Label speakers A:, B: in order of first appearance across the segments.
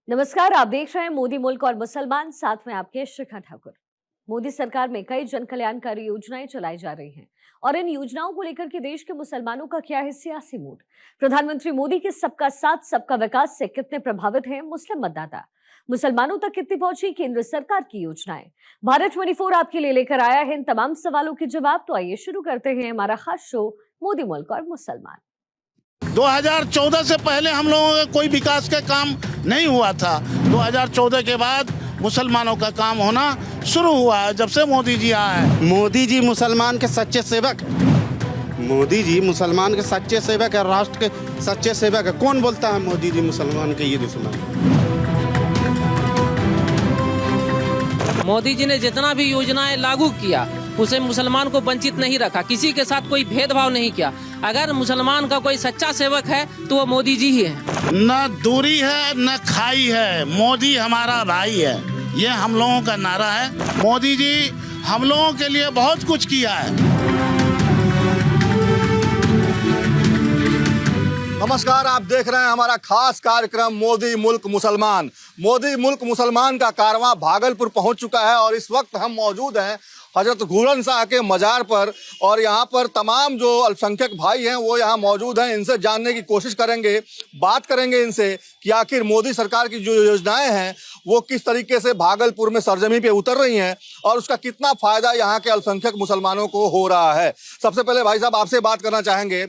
A: नमस्कार, आप देख रहे हैं मोदी मुल्क और मुसलमान, साथ में आपके शिखा ठाकुर। मोदी सरकार में कई जन कल्याणकारी योजनाएं चलाई जा रही हैं और इन योजनाओं को लेकर के देश के मुसलमानों का क्या है सियासी मूड। प्रधानमंत्री मोदी के सबका साथ सबका विकास से कितने प्रभावित हैं मुस्लिम मतदाता, मुसलमानों तक कितनी पहुंची केंद्र सरकार की योजनाएं। भारत 24 आपके लिए लेकर आया है इन तमाम सवालों के जवाब। तो आइए शुरू करते हैं हमारा खास शो मोदी मुल्क और मुसलमान।
B: 2014 से पहले हम लोगों का कोई विकास का काम नहीं हुआ था। 2014 के बाद मुसलमानों का काम होना शुरू हुआ है जब से मोदी जी आए हैं।
C: मोदी जी मुसलमान के सच्चे सेवक है। मोदी जी मुसलमान के सच्चे सेवक है, राष्ट्र के सच्चे सेवक है। कौन बोलता है मोदी जी मुसलमान के ये दुश्मन?
D: मोदी जी ने जितना भी योजनाएं लागू किया उसे मुसलमान को वंचित नहीं रखा, किसी के साथ कोई भेदभाव नहीं किया। अगर मुसलमान का कोई सच्चा सेवक है तो वो मोदी जी ही है।
B: न दूरी है न खाई है, मोदी हमारा भाई है, ये हम लोगों का नारा है। मोदी जी हम लोगों के लिए बहुत कुछ किया है।
E: नमस्कार, आप देख रहे हैं हमारा खास कार्यक्रम मोदी मुल्क मुसलमान। मोदी मुल्क मुसलमान का कारवां भागलपुर पहुंच चुका है और इस वक्त हम मौजूद हैं हजरत घूरन शाह के मजार पर और यहाँ पर तमाम जो अल्पसंख्यक भाई हैं वो यहाँ मौजूद हैं। इनसे जानने की कोशिश करेंगे, बात करेंगे इनसे कि आखिर मोदी सरकार की जो योजनाएं हैं वो किस तरीके से भागलपुर में सरजमी पे उतर रही हैं और उसका कितना फायदा यहाँ के अल्पसंख्यक मुसलमानों को हो रहा है। सबसे पहले भाई साहब आपसे बात करना चाहेंगे,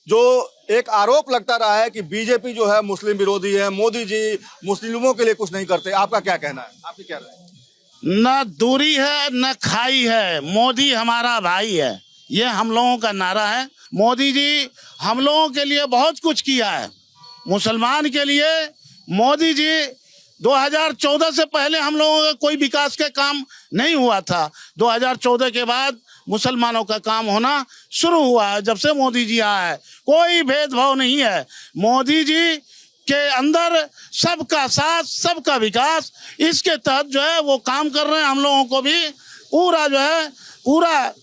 E: जो एक आरोप लगता रहा है कि बीजेपी जो है मुस्लिम विरोधी है, मोदी जी मुस्लिमों के लिए कुछ नहीं करते, आपका क्या कहना है? आपकी क्या राय है?
B: न दूरी है न खाई है, मोदी हमारा भाई है, ये हम लोगों का नारा है। मोदी जी हम लोगों के लिए बहुत कुछ किया है। मुसलमान के लिए मोदी जी 2014 से पहले हम लोगों का कोई विकास का काम नहीं हुआ था। 2014 के बाद मुसलमानों का काम होना शुरू हुआ है जब से मोदी जी आए हैं। कोई भेदभाव नहीं है। मोदी जी के अंदर सबका साथ सबका विकास, इसके तहत जो है वो काम कर रहे हैं। हम लोगों को भी पूरा जो है पूरा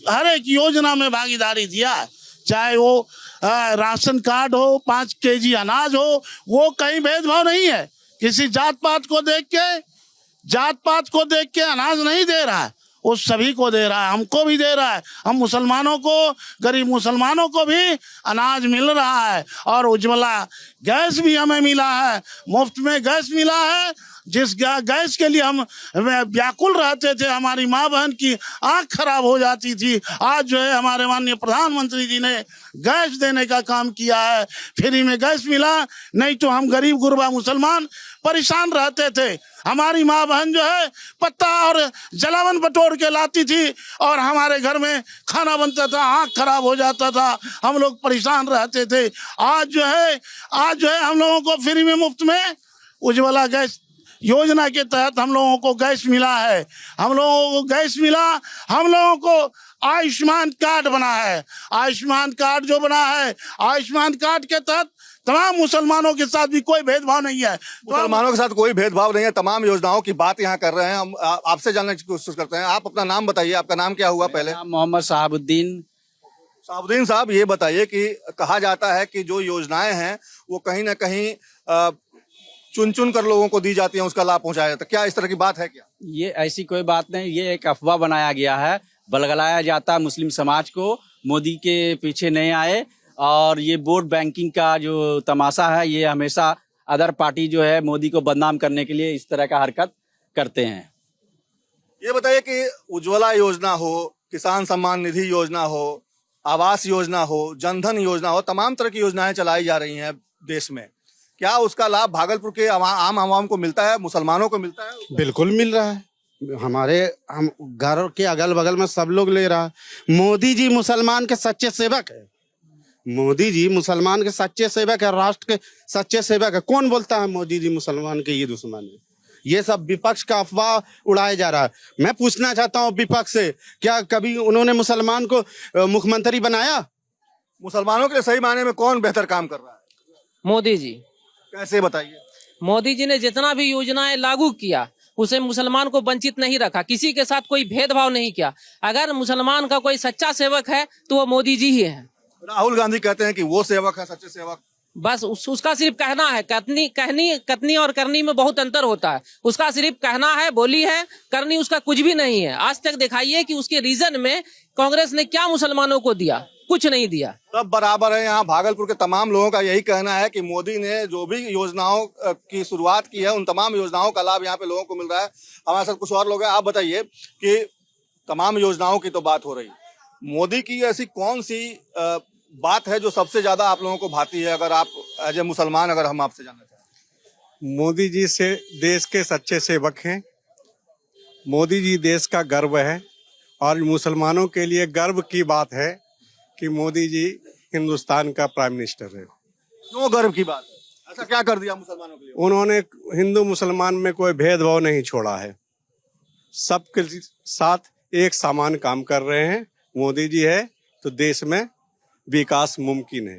B: हर एक योजना में भागीदारी दिया है, चाहे वो राशन कार्ड हो, 5 केजी अनाज हो, वो कहीं भेदभाव नहीं है। किसी जात पात को देख के अनाज नहीं दे रहा है, वो सभी को दे रहा है, हमको भी दे रहा है। हम मुसलमानों को, गरीब मुसलमानों को भी अनाज मिल रहा है और उज्ज्वला गैस भी हमें मिला है, मुफ्त में गैस मिला है। जिस गैस के लिए हम व्याकुल रहते थे, हमारी माँ बहन की आंख खराब हो जाती थी, आज जो है हमारे माननीय प्रधानमंत्री जी ने गैस देने का काम किया है। फ्री में गैस मिला, नहीं तो हम गरीब गुरबा मुसलमान परेशान रहते थे। हमारी माँ बहन जो है पत्ता और जलावन बटोर के लाती थी और हमारे घर में खाना बनता था, आँख खराब हो जाता था, हम लोग परेशान रहते थे। आज जो है हम लोगों को फ्री में मुफ्त में उज्ज्वला गैस योजना के तहत हम लोगों को गैस मिला है। हम लोगों को गैस मिला, हम लोगों को आयुष्मान कार्ड बना है। आयुष्मान कार्ड जो बना है, आयुष्मान कार्ड के तहत तमाम मुसलमानों के साथ भी कोई भेदभाव नहीं है।
E: मुसलमानों के साथ कोई भेदभाव नहीं है, तमाम योजनाओं की बात यहाँ कर रहे हैं। हम आपसे जानने की कोशिश करते हैं। आप अपना नाम बताइए, आपका नाम क्या हुआ पहले?
C: मोहम्मद साहबुद्दीन
E: साहब, ये बताइए कि कहा जाता है कि जो योजनाएं हैं वो कहीं ना कहीं चुन चुन कर लोगों को दी जाती हैं, उसका लाभ पहुंचाया जाता है, क्या इस तरह की बात है क्या?
F: ये ऐसी कोई बात नहीं, ये एक अफवाह बनाया गया है, बलगलाया जाता है मुस्लिम समाज को, मोदी के पीछे नहीं आए। और ये वोट बैंकिंग का जो तमाशा है, ये हमेशा अदर पार्टी जो है मोदी को बदनाम करने के लिए इस तरह का हरकत करते हैं।
E: ये बताइए कि उज्ज्वला योजना हो, किसान सम्मान निधि योजना हो, आवास योजना हो, जनधन योजना हो, तमाम तरह की योजनाएं चलाई जा रही हैं देश में, क्या उसका लाभ भागलपुर के आम आवाम को मिलता है, मुसलमानों को मिलता है?
C: बिल्कुल मिल रहा है। हम घर के अगल बगल में सब लोग ले रहा है। मोदी जी मुसलमान के सच्चे सेवक है। मोदी जी मुसलमान के सच्चे सेवक है, राष्ट्र के सच्चे सेवक है। कौन बोलता है मोदी जी मुसलमान के ये दुश्मन है? ये सब विपक्ष का अफवाह उड़ाया जा रहा है। मैं पूछना चाहता हूँ विपक्ष से, क्या कभी उन्होंने मुसलमान को मुख्यमंत्री बनाया?
E: मुसलमानों के लिए सही मायने में कौन बेहतर काम कर रहा है?
D: मोदी जी।
E: कैसे बताइए?
D: मोदी जी ने जितना भी योजनाएं लागू किया उसे मुसलमान को वंचित नहीं रखा, किसी के साथ कोई भेदभाव नहीं किया। अगर मुसलमान का कोई सच्चा सेवक है तो वो मोदी जी ही है।
E: राहुल गांधी कहते हैं कि वो सेवक है, सच्चे सेवक।
D: बस उसका सिर्फ कहना है। कथनी और करनी में बहुत अंतर होता है। उसका सिर्फ कहना है, बोली है, करनी उसका कुछ भी नहीं है। आज तक दिखाइए कि उसके रीजन में कांग्रेस ने क्या मुसलमानों को दिया, कुछ नहीं दिया।
E: सब बराबर है। यहाँ भागलपुर के तमाम लोगों का यही कहना है कि मोदी ने जो भी योजनाओं की शुरुआत की है, उन तमाम योजनाओं का लाभ यहाँ पे लोगों को मिल रहा है। हमारे साथ कुछ और लोग हैं। आप बताइए कि तमाम योजनाओं की तो बात हो रही, मोदी की ऐसी कौन सी बात है जो सबसे ज्यादा आप लोगों को भाती है? अगर आप एज ए मुसलमान, अगर हम आपसे जानना चाहें।
G: मोदी जी से देश के सच्चे सेवक हैं। मोदी जी देश का गर्व है और मुसलमानों के लिए गर्व की बात है कि मोदी जी हिंदुस्तान का प्राइम मिनिस्टर है।
E: क्यों गर्व की बात है? ऐसा क्या कर दिया मुसलमानों के लिए?
G: उन्होंने हिंदू मुसलमान में कोई भेदभाव नहीं छोड़ा है। सबके साथ एक समान काम कर रहे हैं। मोदी जी है तो देश में विकास मुमकिन है,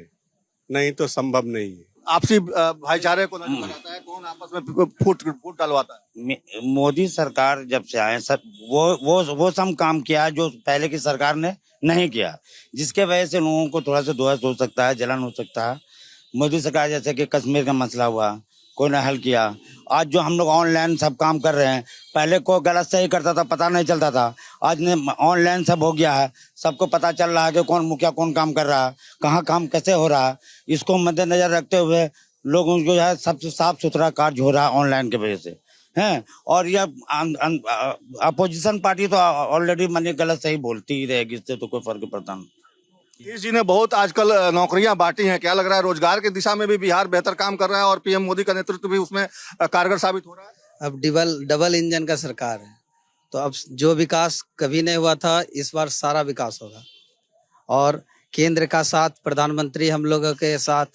G: नहीं तो संभव नहीं है।
E: आपसी भाईचारे को नहीं बनाता है, कौन आपस में फूट डलवाता है?
H: मोदी सरकार जब से आए सब वो सब काम किया जो पहले की सरकार ने नहीं किया, जिसके वजह से लोगों को थोड़ा सा दोष हो सकता है, जलन हो सकता है। मोदी सरकार जैसे कि कश्मीर का मसला हुआ, कोई ने हल किया। आज जो हम लोग ऑनलाइन सब काम कर रहे हैं, पहले कोई गलत सही करता था, पता नहीं चलता था। आज ने ऑनलाइन सब हो गया है, सबको पता चल रहा है कि कौन मुखिया कौन काम कर रहा है, कहाँ काम कैसे हो रहा है। इसको मद्देनजर रखते हुए लोगों को जो है सबसे साफ सुथरा कार्य हो रहा है ऑनलाइन के वजह से हैं। और यह अपोजिशन पार्टी तो ऑलरेडी माने गलत सही बोलती ही रहेगी, इससे तो कोई फर्क पड़ता नहीं।
E: नीतीश जी ने बहुत आजकल नौकरियां बांटी हैं, क्या लग रहा है रोजगार की दिशा में भी बिहार बेहतर काम कर रहा है और पीएम मोदी का नेतृत्व भी उसमें कारगर साबित हो रहा है?
I: अब डबल इंजन का सरकार है, तो अब जो विकास कभी नहीं हुआ था, इस बार सारा विकास होगा। और केंद्र का साथ, प्रधानमंत्री हम लोगों के साथ,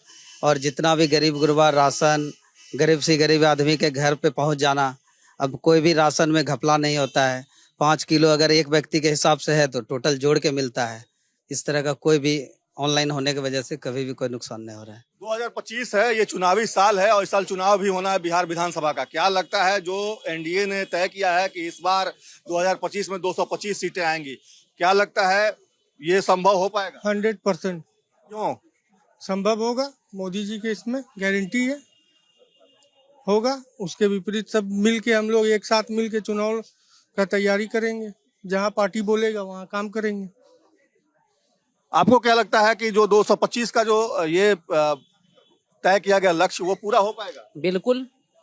I: और जितना भी गरीब गुरबा राशन, गरीब से गरीब आदमी के घर पे पहुंच जाना। अब कोई भी राशन में घपला नहीं होता है। 5 किलो अगर एक व्यक्ति के हिसाब से है तो टोटल जोड़ के मिलता है। इस तरह का कोई भी ऑनलाइन होने की वजह से कभी भी कोई नुकसान नहीं हो रहा है।
E: 2025 है, ये चुनावी साल है और इस साल चुनाव भी होना है बिहार विधानसभा का। क्या लगता है जो एनडीए ने तय किया है कि इस बार 2025 में 225 सीटें आएंगी, क्या लगता है ये संभव हो पाएगा?
J: 100%
E: क्यों
J: संभव होगा? मोदी जी के इसमें गारंटी है, होगा। उसके विपरीत सब मिल के, हम लोग एक साथ मिल के चुनाव का तैयारी करेंगे। जहां पार्टी बोलेगा वहां काम करेंगे।
E: आपको क्या लगता है कि जो 225 का जो ये तय किया गया लक्ष्य, वो पूरा हो पाएगा?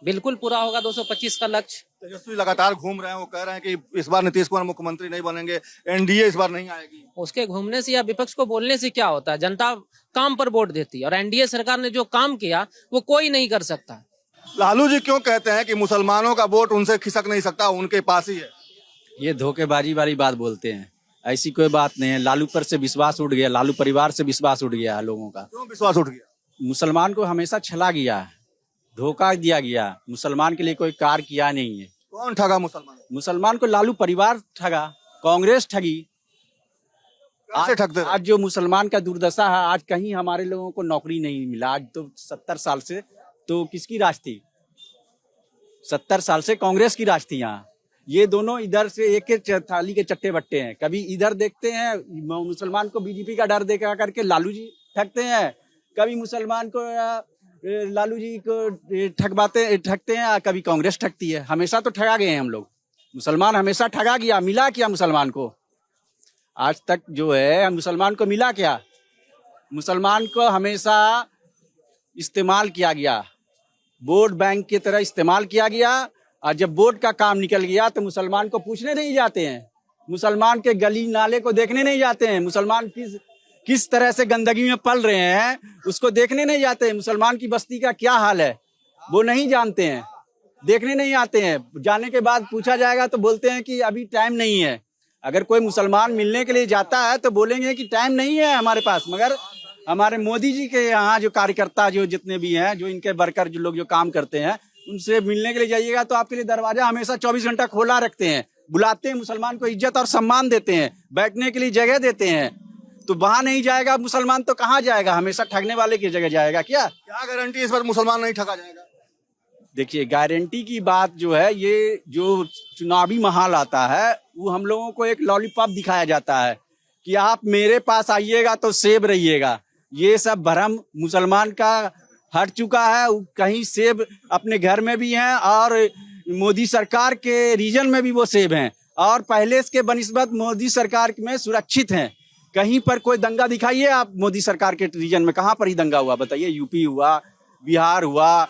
D: बिल्कुल पूरा होगा 225 का लक्ष्य।
E: तेजस्वी लगातार घूम रहे हैं, वो कह रहे हैं कि इस बार नीतीश कुमार मुख्यमंत्री नहीं बनेंगे, एनडीए इस बार नहीं आएगी।
D: उसके घूमने से या विपक्ष को बोलने से क्या होता है? जनता काम पर वोट देती है और एनडीए सरकार ने जो काम किया वो कोई नहीं कर सकता।
E: लालू जी क्यों कहते हैं कि मुसलमानों का वोट उनसे खिसक नहीं सकता, उनके पास ही है?
F: ये धोखेबाजी वाली बात बोलते हैं, ऐसी कोई बात नहीं है। लालू पर से विश्वास उठ गया, लालू परिवार से विश्वास उठ गया है लोगों का।
E: क्यों विश्वास उठ गया?
F: मुसलमान को हमेशा छला गया है, धोखा दिया गया। मुसलमान के लिए कोई कार्य किया नहीं है।
E: कौन ठगा मुसलमान?
F: मुसलमान को लालू परिवार ठगा, कांग्रेस ठगी।
E: कैसे ठगते थे?
F: आज जो मुसलमान का दुर्दशा है, आज कहीं हमारे लोगों को नौकरी नहीं मिला। आज तो 70 साल से तो किसकी राज थी? 70 साल से कांग्रेस की राज थी यहाँ। ये दोनों इधर से एक एक थाली के चट्टे बट्टे हैं। कभी इधर देखते हैं मुसलमान को बीजेपी का डर देखा करके लालू जी ठगते हैं, कभी मुसलमान को लालू जी को ठगते हैं, कभी कांग्रेस ठगती है। हमेशा तो ठगा गए हैं हम लोग। मुसलमान हमेशा ठगा गया, मिला क्या मुसलमान को? आज तक जो है मुसलमान को मिला क्या? मुसलमान को हमेशा इस्तेमाल किया गया, वोट बैंक की तरह इस्तेमाल किया गया। और जब वोट का काम निकल गया तो मुसलमान को पूछने नहीं जाते हैं, मुसलमान के गली नाले को देखने नहीं जाते हैं, मुसलमान किस तरह से गंदगी में पल रहे हैं उसको देखने नहीं जाते हैं। मुसलमान की बस्ती का क्या हाल है वो नहीं जानते हैं, देखने नहीं आते हैं। जाने के बाद पूछा जाएगा तो बोलते हैं कि अभी टाइम नहीं है। अगर कोई मुसलमान मिलने के लिए जाता है तो बोलेंगे कि टाइम नहीं है हमारे पास। मगर हमारे मोदी जी के यहाँ जो कार्यकर्ता जो जितने भी हैं, जो इनके वर्कर जो लोग जो काम करते हैं, उनसे मिलने के लिए जाइएगा तो आपके लिए दरवाजा हमेशा 24 घंटा खोला रखते हैं, बुलाते हैं, मुसलमान को इज्जत और सम्मान देते हैं, बैठने के लिए जगह देते हैं। तो वहां नहीं जाएगा मुसलमान तो कहाँ जाएगा? हमेशा ठगने वाले की जगह जाएगा। क्या
E: गारंटी इस बार मुसलमान नहीं ठगा जाएगा?
F: देखिए, गारंटी की बात जो है, ये जो चुनावी माहौल आता है वो हम लोगों को एक लॉलीपॉप दिखाया जाता है कि आप मेरे पास आइएगा तो सेब रहिएगा। ये सब भ्रम मुसलमान का हट चुका है। कहीं सेब अपने घर में भी हैं और मोदी सरकार के रीजन में भी वो सेब हैं और पहले के बनिस्बत मोदी सरकार में सुरक्षित हैं। कहीं पर कोई दंगा दिखाइए आप मोदी सरकार के रीजन में, कहाँ पर ही दंगा हुआ बताइए? यूपी हुआ, बिहार हुआ,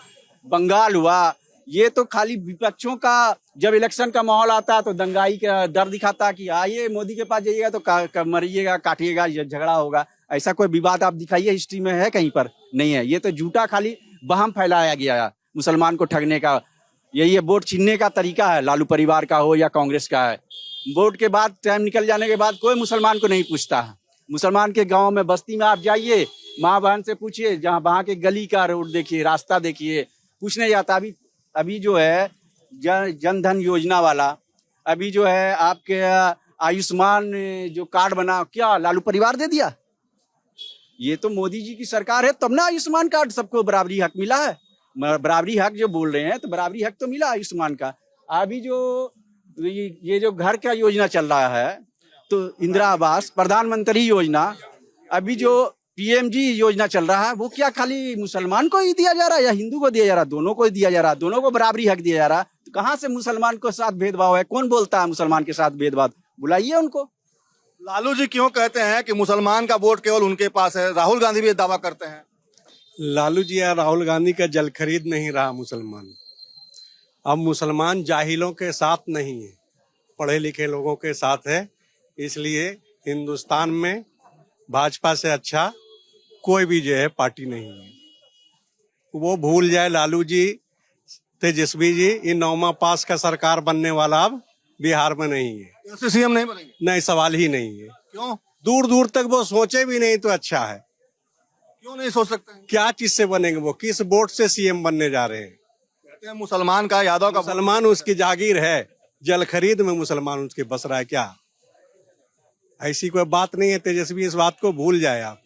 F: बंगाल हुआ। ये तो खाली विपक्षों का जब इलेक्शन का माहौल आता है तो दंगाई का डर दिखाता कि आइए मोदी के पास जाइएगा तो मरिएगा, काटिएगा, झगड़ा होगा। ऐसा कोई विवाद आप दिखाइए हिस्ट्री में है कहीं पर? नहीं है। ये तो झूठा खाली बहम फैलाया गया है मुसलमान को ठगने का। ये वोट छीनने का तरीका है, लालू परिवार का हो या कांग्रेस का है। वोट के बाद टाइम निकल जाने के बाद कोई मुसलमान को नहीं पूछता है। मुसलमान के गांव में बस्ती में आप जाइए, माँ बहन से पूछिए, जहाँ वहाँ के गली का रोड देखिए, रास्ता देखिए, कुछ नहीं जाता। अभी जो है जन धन योजना वाला, अभी जो है आपके आयुष्मान जो कार्ड बना, क्या लालू परिवार दे दिया? ये तो मोदी जी की सरकार है तब ना आयुष्मान कार्ड सबको बराबरी हक मिला है। बराबरी हक जो बोल रहे हैं तो बराबरी हक तो मिला आयुष्मान का। अभी जो ये जो घर का योजना चल रहा है तो इंदिरा आवास, प्रधानमंत्री योजना, अभी जो पीएमजी योजना चल रहा है वो क्या खाली मुसलमान को ही दिया जा रहा है या हिंदू को दिया जा रहा है? दोनों को ही दिया जा रहा है, दोनों को बराबरी हक दिया जा रहा है। तो कहाँ से मुसलमान के साथ भेदभाव है? कौन बोलता है मुसलमान के साथ भेदभाव? बुलाइए उनको।
E: लालू जी क्यों कहते हैं कि मुसलमान का वोट केवल उनके पास है? राहुल गांधी भी ये दावा करते हैं।
G: लालू जी या राहुल गांधी का जल खरीद नहीं रहा मुसलमान। अब मुसलमान जाहिलों के साथ नहीं है, पढ़े लिखे लोगों के साथ है। इसलिए हिंदुस्तान में भाजपा से अच्छा कोई भी जो है पार्टी नहीं है। वो भूल जाए लालू जी, तेजस्वी जी, ये 9वां पास का सरकार बनने वाला अब बिहार में नहीं है।
E: ऐसे सीएम नहीं बनेंगे?
G: नहीं, सवाल ही नहीं है।
E: क्यों?
G: दूर दूर तक वो सोचे भी नहीं तो अच्छा है।
E: क्यों नहीं सोच सकते?
G: क्या चीज से बनेंगे? वो किस वोट से सीएम बनने जा रहे हैं?
E: कहते हैं मुसलमान का, यादव का।
G: मुसलमान उसकी जागीर है, जल खरीद में मुसलमान उसके बस रहा है क्या? ऐसी कोई बात नहीं है। तेजस्वी इस बात को भूल जाए आप।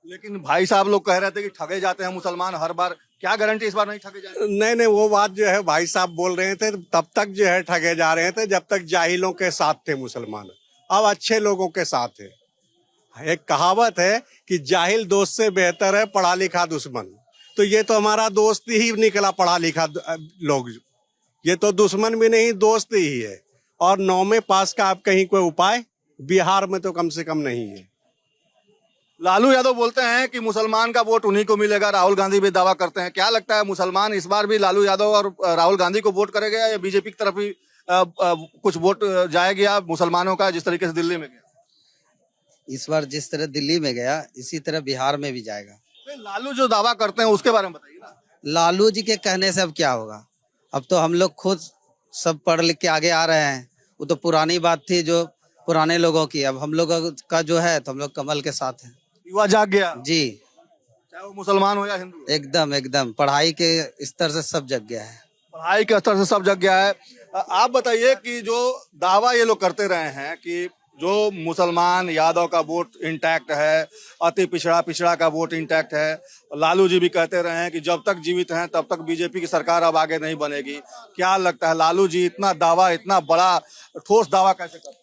E: लेकिन भाई साहब लोग कह रहे थे कि ठगे जाते हैं मुसलमान हर बार। क्या गारंटी इस बार नहीं ठगे जाएंगे?
G: नहीं, वो बात जो है भाई साहब बोल रहे थे तब तक जो है ठगे जा रहे थे जब तक जाहिलों के साथ थे मुसलमान। अब अच्छे लोगों के साथ है। एक कहावत है कि जाहिल दोस्त से बेहतर है पढ़ा लिखा दुश्मन। तो ये तो हमारा दोस्त ही निकला, पढ़ा लिखा लोग। ये तो दुश्मन भी नहीं, दोस्त ही है। और 9वें पास का आप कहीं कोई उपाय बिहार में तो कम से कम नहीं है।
E: लालू यादव बोलते हैं कि मुसलमान का वोट उन्हीं को मिलेगा। राहुल गांधी भी दावा करते हैं। क्या लगता है मुसलमान इस बार भी लालू यादव और राहुल गांधी को वोट करेगा या बीजेपी की तरफ ही कुछ वोट जाएगा मुसलमानों का, जिस तरीके से दिल्ली में गया?
I: इस बार जिस तरह दिल्ली में गया इसी तरह बिहार में भी जाएगा।
E: लालू जो दावा करते हैं उसके बारे में बताइए ना।
I: लालू जी के कहने से अब क्या होगा? अब तो हम लोग खुद सब पढ़ लिख के आगे आ रहे हैं। वो तो पुरानी बात थी जो पुराने लोगों की। अब हम लोग का जो है तो हम लोग कमल के साथ हैं।
E: युवा जाग गया
I: जी,
E: चाहे वो मुसलमान हो या हिंदू।
I: एकदम एकदम पढ़ाई के स्तर से सब जग गया है।
E: पढ़ाई के स्तर से सब जग गया है। आप बताइए कि जो दावा ये लोग करते रहे हैं कि जो मुसलमान यादव का वोट इंटैक्ट है, अति पिछड़ा का वोट इंटैक्ट है। लालू जी भी कहते रहे हैं कि जब तक जीवित हैं तब तक बीजेपी की सरकार अब आगे नहीं बनेगी। क्या लगता है लालू जी इतना दावा, इतना बड़ा ठोस दावा कैसे करते हैं?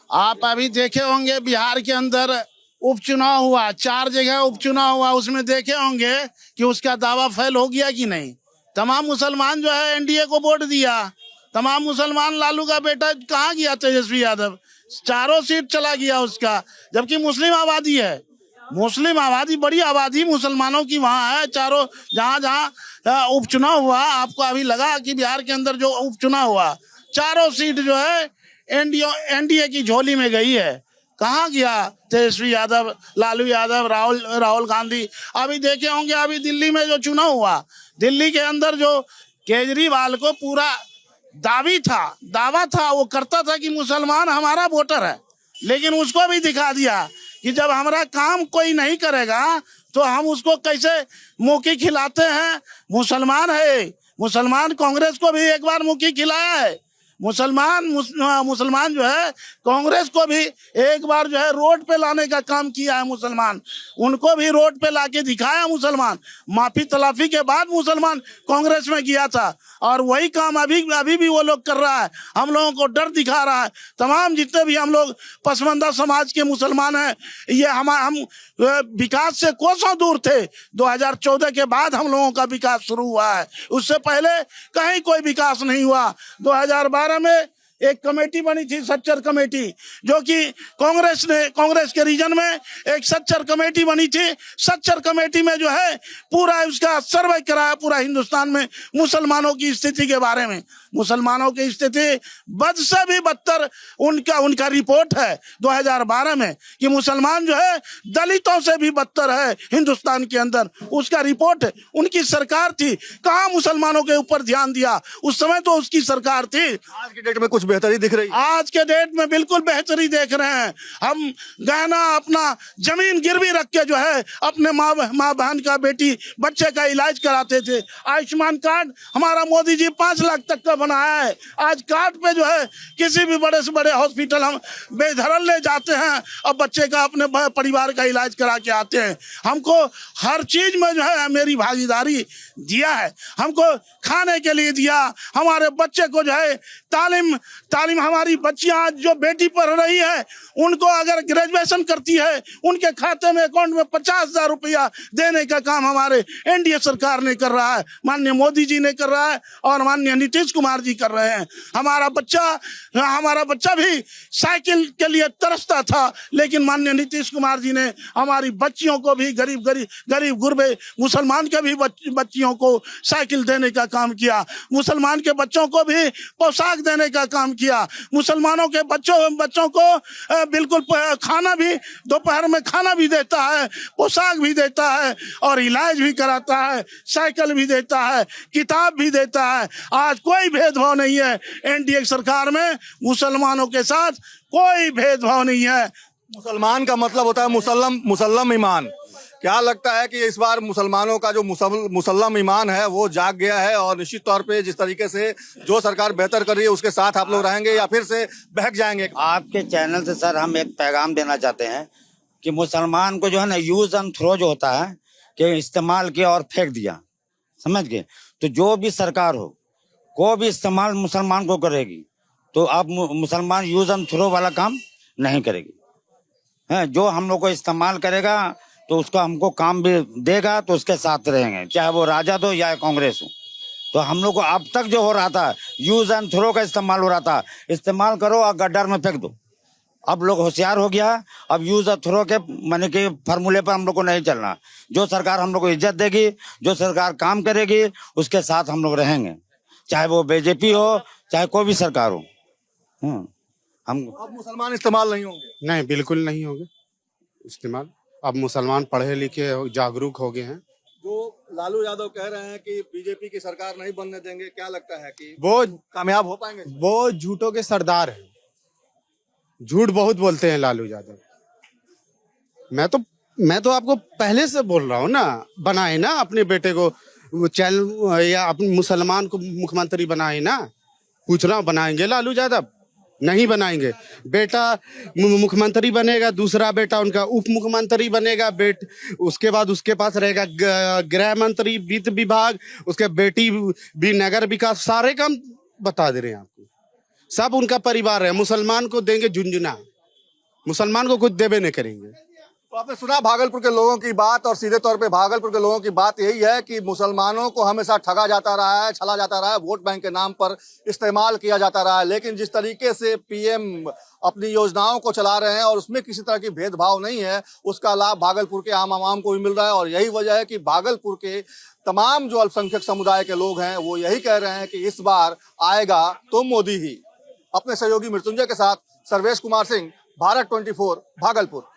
B: आप अभी देखे होंगे बिहार के अंदर उपचुनाव हुआ, 4 जगह उपचुनाव हुआ, उसमें देखे होंगे कि उसका दावा फेल हो गया कि नहीं। तमाम मुसलमान जो है एनडीए को वोट दिया। तमाम मुसलमान लालू का बेटा कहाँ गया तेजस्वी यादव? 4 सीट चला गया उसका, जबकि मुस्लिम आबादी है। मुस्लिम आबादी, बड़ी आबादी मुसलमानों की वहाँ है। चारों जहाँ उपचुनाव हुआ, आपको अभी लगा कि बिहार के अंदर जो उपचुनाव हुआ 4 सीट जो है एनडीए की झोली में गई है। कहाँ गया तेजस्वी यादव, लालू यादव, राहुल गांधी? अभी देखे होंगे अभी दिल्ली में जो चुनाव हुआ, दिल्ली के अंदर जो केजरीवाल को पूरा दावा था, वो करता था कि मुसलमान हमारा वोटर है, लेकिन उसको भी दिखा दिया कि जब हमारा काम कोई नहीं करेगा तो हम उसको कैसे मुक्की खिलाते हैं। मुसलमान है, मुसलमान कांग्रेस को भी एक बार मुक्की खिलाया है। मुसलमान जो है कांग्रेस को भी एक बार जो है रोड पे लाने का काम किया है। मुसलमान उनको भी रोड पे लाके दिखाया। मुसलमान माफी तलाफी के बाद मुसलमान कांग्रेस में गया था और वही काम अभी भी वो लोग कर रहा है। हम लोगों को डर दिखा रहा है। तमाम जितने भी हम लोग पसमानदा समाज के मुसलमान हैं, ये हम विकास से कोसों दूर थे। 2014 के बाद हम लोगों का विकास शुरू हुआ है, उससे पहले कहीं कोई विकास नहीं हुआ। 2012 में एक कमेटी बनी थी, सच्चर कमेटी, जो कि कांग्रेस के रीजन में एक सच्चर कमेटी बनी थी। सच्चर कमेटी में जो है पूरा उसका सर्वे कराया पूरा हिंदुस्तान में मुसलमानों की स्थिति के बारे में। मुसलमानों की स्थिति बद से भी बदतर उनका रिपोर्ट है 2012 में कि मुसलमान जो है दलितों से भी बदतर है हिंदुस्तान के अंदर। उसका रिपोर्ट है। उनकी सरकार थी, कहाँ मुसलमानों के ऊपर ध्यान दिया? उस समय तो उसकी सरकार थी।
E: आज की डेट में कुछ बेहतरी दिख रही है?
B: आज के डेट में बिल्कुल बेहतरी देख रहे हैं। हम गहना अपना जमीन गिरवी रख के जो है अपने माँ बहन का बेटी बच्चे का इलाज कराते थे। आयुष्मान कार्ड हमारा मोदी जी 5 लाख तक का बनाया है। आज कार्ड पे जो है किसी भी बड़े से बड़े हॉस्पिटल हम बेधड़क ले जाते हैं और बच्चे का अपने परिवार का इलाज करा के आते हैं। हमको हर चीज में जो है मेरी भागीदारी दिया है। हमको खाने के लिए दिया, हमारे बच्चे को जो है तालीम हमारी बच्चियां आज जो बेटी पढ़ रही है उनको अगर ग्रेजुएशन करती है उनके खाते में अकाउंट में 50,000 रुपया देने का काम हमारे एनडीए सरकार ने कर रहा है, माननीय मोदी जी ने कर रहा है और माननीय नीतीश कुमार जी कर रहे हैं। हमारा बच्चा भी साइकिल के लिए तरसता था, लेकिन माननीय नीतीश कुमार जी ने हमारी बच्चियों को भी गरीब गुरबे मुसलमान के भी बच्चियों को साइकिल देने का काम किया। मुसलमान के बच्चों को भी पोशाक देने का काम किया। मुसलमानों के बच्चों को बिल्कुल खाना भी दोपहर में खाना भी देता है, पोशाक भी देता है और इलाज भी कराता है, साइकिल भी देता है, किताब भी देता है। आज कोई भेदभाव नहीं है। एनडीए सरकार में मुसलमानों के साथ कोई भेदभाव नहीं है।
E: मुसलमान का मतलब होता है मुसल्लम ईमान। क्या लगता है कि इस बार मुसलमानों का जो मुसल्लम ईमान है वो जाग गया है और निश्चित तौर पे जिस तरीके से जो सरकार बेहतर कर रही है उसके साथ आप लोग रहेंगे या फिर से बहक जाएंगे?
H: आपके चैनल से सर हम एक पैगाम देना चाहते हैं कि मुसलमान को जो है ना यूज एंड थ्रो जो होता है कि इस्तेमाल किया और फेंक दिया, समझ गए? तो जो भी सरकार हो को भी इस्तेमाल मुसलमान को करेगी तो आप मुसलमान यूज एंड थ्रो वाला काम नहीं करेगी है। जो हम लोग को इस्तेमाल करेगा तो उसका हमको काम भी देगा तो उसके साथ रहेंगे, चाहे वो राजद हो या कांग्रेस हो। तो हम लोग को अब तक जो हो रहा था यूज एंड थ्रो का इस्तेमाल हो रहा था, इस्तेमाल करो और गड्ढर में फेंक दो। अब लोग होशियार हो गया, अब यूज एंड थ्रो के माने के फार्मूले पर हम लोग को नहीं चलना। जो सरकार हम लोग को इज्जत देगी, जो सरकार काम करेगी उसके साथ हम लोग रहेंगे, चाहे वो बीजेपी हो चाहे कोई भी सरकार हो। हम
E: अब मुसलमान इस्तेमाल नहीं होंगे?
C: नहीं, बिल्कुल नहीं होंगे इस्तेमाल। अब मुसलमान पढ़े लिखे जागरूक हो गए हैं।
E: जो लालू यादव कह रहे हैं कि बीजेपी की सरकार नहीं बनने देंगे, क्या लगता है कि
C: वो
E: कामयाब हो पाएंगे?
C: वो झूठों के सरदार हैं, झूठ बहुत बोलते हैं लालू यादव। मैं तो आपको पहले से बोल रहा हूँ ना, बनाए ना अपने बेटे को चैनल या अपने मुसलमान को मुख्यमंत्री बनाए ना। पूछ रहा हूँ, बनाएंगे लालू यादव? नहीं बनाएंगे। बेटा मुख्यमंत्री बनेगा, दूसरा बेटा उनका उप मुख्यमंत्री बनेगा, उसके बाद उसके पास रहेगा गृह मंत्री, वित्त विभाग, उसके बेटी भी नगर विकास, सारे काम बता दे रहे हैं आपको। सब उनका परिवार है। मुसलमान को देंगे झुंझुना, मुसलमान को कुछ देवे नहीं करेंगे।
E: तो आपने सुना भागलपुर के लोगों की बात और सीधे तौर पे भागलपुर के लोगों की बात यही है कि मुसलमानों को हमेशा ठगा जाता रहा है, छला जाता रहा है, वोट बैंक के नाम पर इस्तेमाल किया जाता रहा है। लेकिन जिस तरीके से पीएम अपनी योजनाओं को चला रहे हैं और उसमें किसी तरह की भेदभाव नहीं है, उसका लाभ भागलपुर के आम आवाम को भी मिल रहा है। और यही वजह है कि भागलपुर के तमाम जो अल्पसंख्यक समुदाय के लोग हैं वो यही कह रहे हैं कि इस बार आएगा तो मोदी ही। अपने सहयोगी मृत्युंजय के साथ सर्वेश कुमार सिंह, भारत 24 भागलपुर।